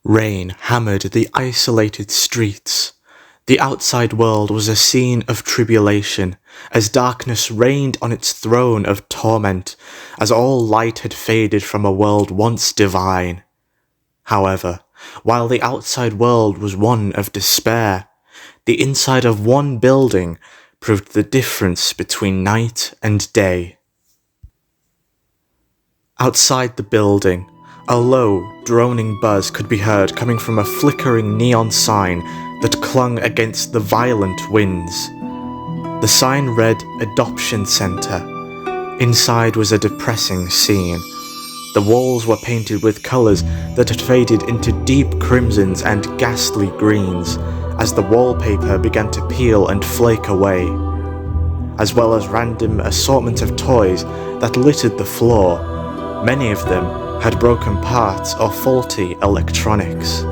Rain hammered the isolated streets. The outside world was a scene of tribulation, as darkness reigned on its throne of torment, as all light had faded from a world once divine. However, while the outside world was one of despair, the inside of one building proved the difference between night and day. Outside the building, a low, droning buzz could be heard coming from a flickering neon sign that clung against the violent winds. The sign read Adoption Center. Inside was a depressing scene. The walls were painted with colors that had faded into deep crimsons and ghastly greens as the wallpaper began to peel and flake away, as well as random assortment of toys that littered the floor. Many of them had broken parts or faulty electronics.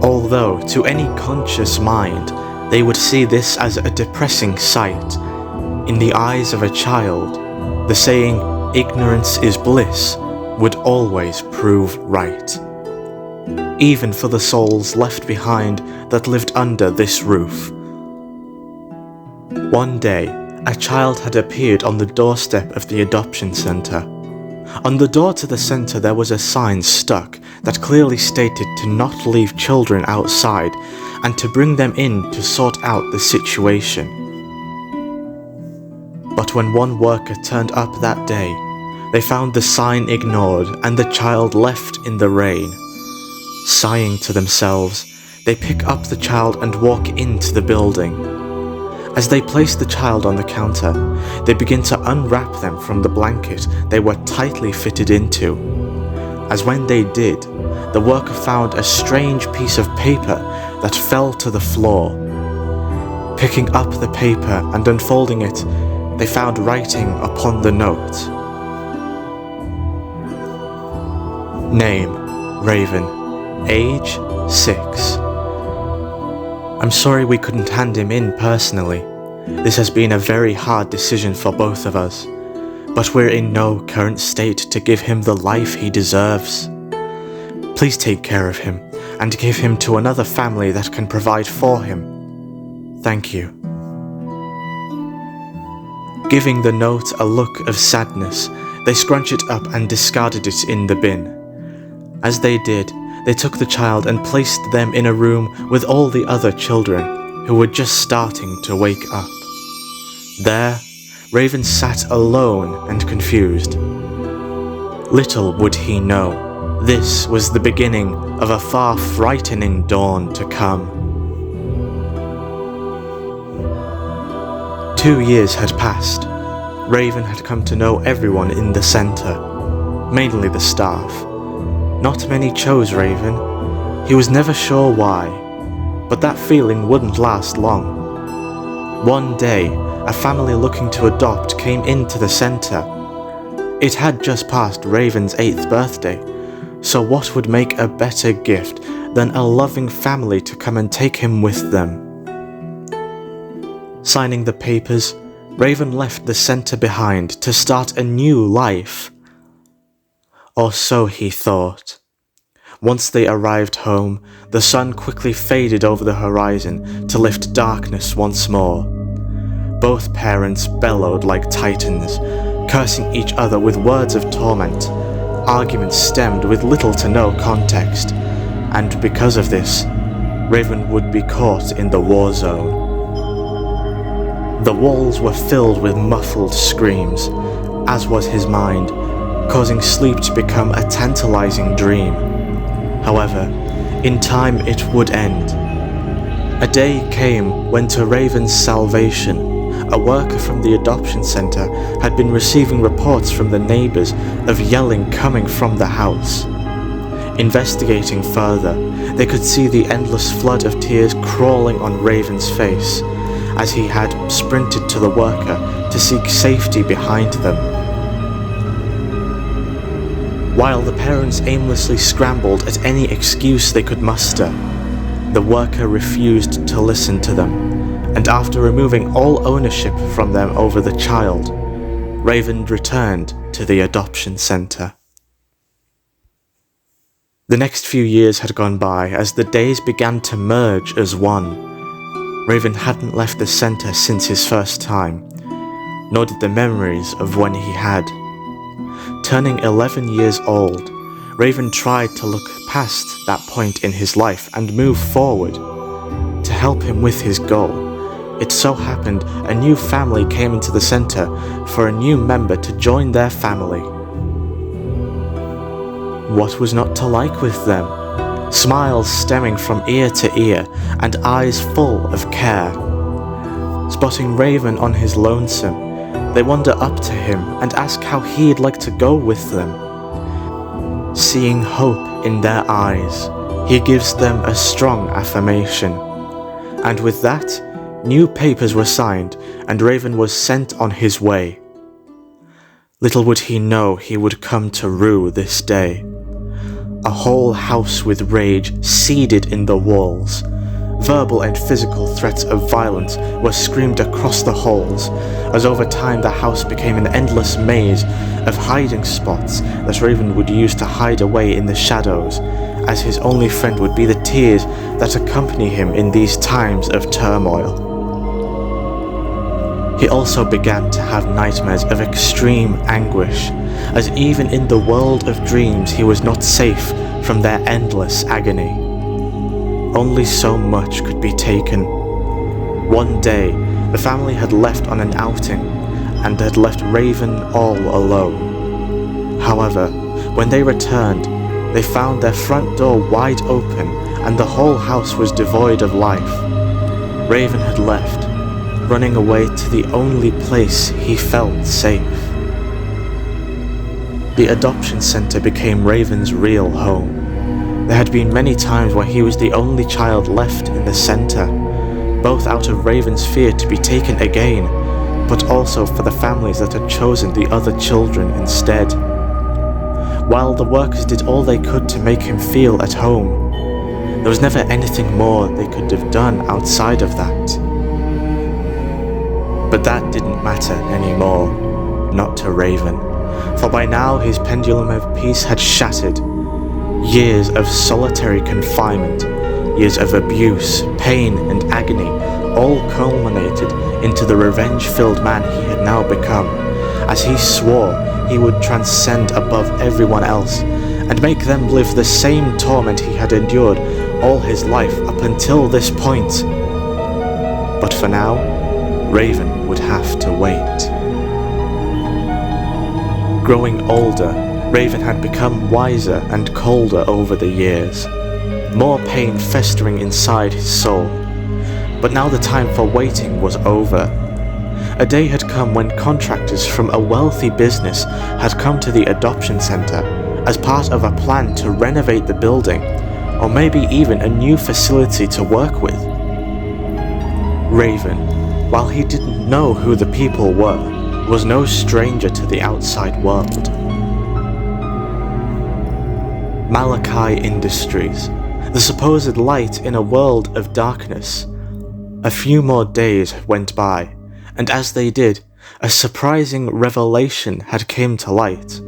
Although to any conscious mind, they would see this as a depressing sight, in the eyes of a child, the saying, "Ignorance is bliss," would always prove right. Even for the souls left behind that lived under this roof. One day, a child had appeared on the doorstep of the adoption center. On the door to the center there was a sign stuck that clearly stated to not leave children outside and to bring them in to sort out the situation. But when one worker turned up that day, they found the sign ignored and the child left in the rain. Sighing to themselves, they pick up the child and walk into the building. As they place the child on the counter, they begin to unwrap them from the blanket they were tightly fitted into. As when they did, the worker found a strange piece of paper that fell to the floor. Picking up the paper and unfolding it, they found writing upon the note. Name, Raven. Age, 6. I'm sorry we couldn't hand him in personally. This has been a very hard decision for both of us, but we're in no current state to give him the life he deserves. Please take care of him and give him to another family that can provide for him. Thank you. Giving the note a look of sadness, they scrunched it up and discarded it in the bin. As they did, they took the child and placed them in a room with all the other children, who were just starting to wake up. There, Raven sat alone and confused. Little would he know, this was the beginning of a far frightening dawn to come. 2 years had passed. Raven had come to know everyone in the center, mainly the staff. Not many chose Raven. He was never sure why, but that feeling wouldn't last long. One day, a family looking to adopt came into the center. It had just passed Raven's 8th birthday, so what would make a better gift than a loving family to come and take him with them? Signing the papers, Raven left the center behind to start a new life. Or so he thought. Once they arrived home, the sun quickly faded over the horizon to lift darkness once more. Both parents bellowed like titans, cursing each other with words of torment. Arguments stemmed with little to no context, and because of this, Raven would be caught in the war zone. The walls were filled with muffled screams, as was his mind, causing sleep to become a tantalizing dream. However, in time it would end. A day came when, to Raven's salvation, a worker from the adoption center had been receiving reports from the neighbors of yelling coming from the house. Investigating further, they could see the endless flood of tears crawling on Raven's face, as he had sprinted to the worker to seek safety behind them. While the parents aimlessly scrambled at any excuse they could muster, the worker refused to listen to them, and after removing all ownership from them over the child, Raven returned to the adoption center. The next few years had gone by as the days began to merge as one. Raven hadn't left the center since his first time, nor did the memories of when he had. Turning 11 years old, Raven tried to look past that point in his life and move forward. To help him with his goal, it so happened a new family came into the center for a new member to join their family. What was not to like with them? Smiles stemming from ear to ear and eyes full of care. Spotting Raven on his lonesome, they wander up to him and ask how he'd like to go with them. Seeing hope in their eyes, he gives them a strong affirmation. And with that, new papers were signed and Raven was sent on his way. Little would he know he would come to rue this day. A whole house with rage seeded in the walls. Verbal and physical threats of violence were screamed across the halls, as over time the house became an endless maze of hiding spots that Raven would use to hide away in the shadows, as his only friend would be the tears that accompany him in these times of turmoil. He also began to have nightmares of extreme anguish, as even in the world of dreams he was not safe from their endless agony. Only so much could be taken. One day, the family had left on an outing and had left Raven all alone. However, when they returned, they found their front door wide open and the whole house was devoid of life. Raven had left, running away to the only place he felt safe. The adoption center became Raven's real home. There had been many times where he was the only child left in the center, both out of Raven's fear to be taken again, but also for the families that had chosen the other children instead. While the workers did all they could to make him feel at home, there was never anything more they could have done outside of that. But that didn't matter anymore, not to Raven, for by now his pendulum of peace had shattered. Years of solitary confinement, years of abuse, pain and agony, all culminated into the revenge-filled man he had now become, as he swore he would transcend above everyone else and make them live the same torment he had endured all his life up until this point. But for now, Raven would have to wait. Growing older, Raven had become wiser and colder over the years, more pain festering inside his soul. But now the time for waiting was over. A day had come when contractors from a wealthy business had come to the adoption center as part of a plan to renovate the building, or maybe even a new facility to work with. Raven, while he didn't know who the people were, was no stranger to the outside world. Malachai Industries, the supposed light in a world of darkness. A few more days went by, and as they did, a surprising revelation had come to light.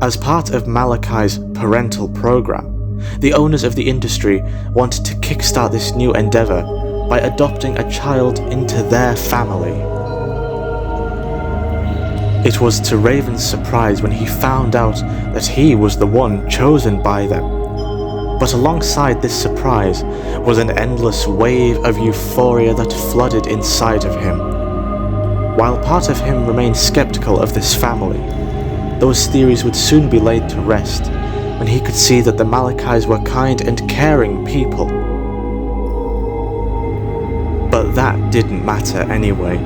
As part of Malachai's parental program, the owners of the industry wanted to kickstart this new endeavor by adopting a child into their family. It was to Raven's surprise when he found out that he was the one chosen by them. But alongside this surprise was an endless wave of euphoria that flooded inside of him. While part of him remained skeptical of this family, those theories would soon be laid to rest when he could see that the Malachais were kind and caring people. But that didn't matter anyway.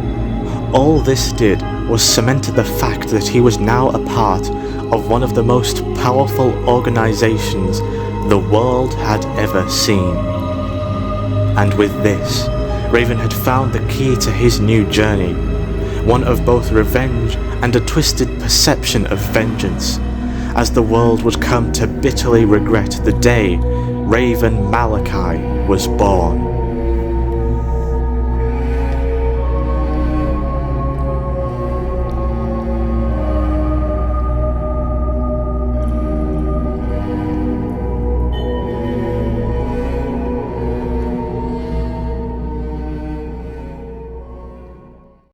All this did was cement the fact that he was now a part of one of the most powerful organizations the world had ever seen. And with this, Raven had found the key to his new journey, one of both revenge and a twisted perception of vengeance, as the world would come to bitterly regret the day Raven Malachai was born.